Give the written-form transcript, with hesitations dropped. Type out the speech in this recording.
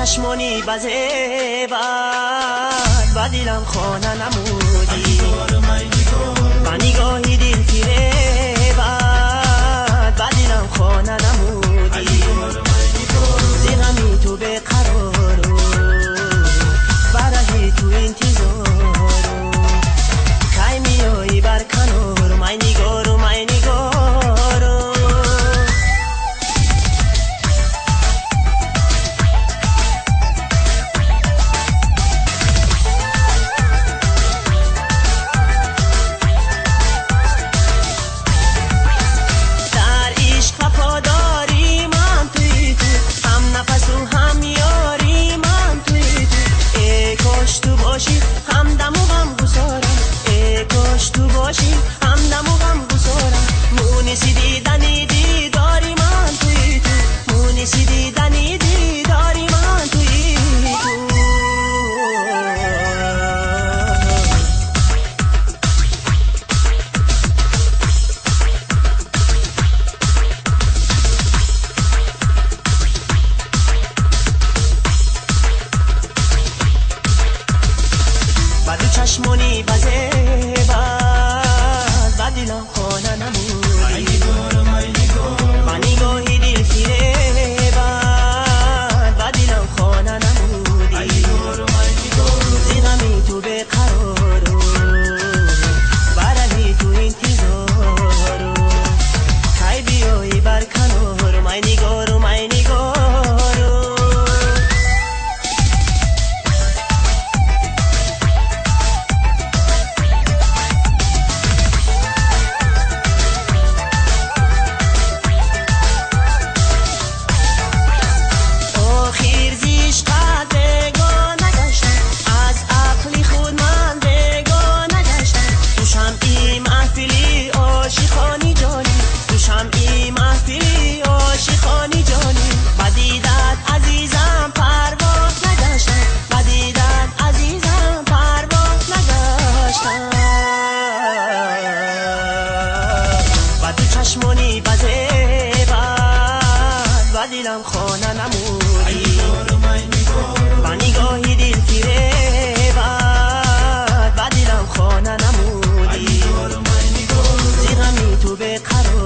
چشمانی بزه و دیلم خانه نمودی و نگاهی دل تیره و دیلم خانه نمودی زیغمی تو به قرارو برای تو انتظارو کای میایی بر کنارو مای نگارو مای نگارو چشمونی بزه و دیلم خانه نمودی و نگاهی دل تیره و دیلم خانه نمودی زیغمی تو به قرارو برای تو انتظارو کای بیایی بر کنارو مای نگارو مای نگارو چشمونی بزه و دیلم خانه نمودی و نگاهی دل تیره و دیلم خانه نمودی زیغمی تو به قرار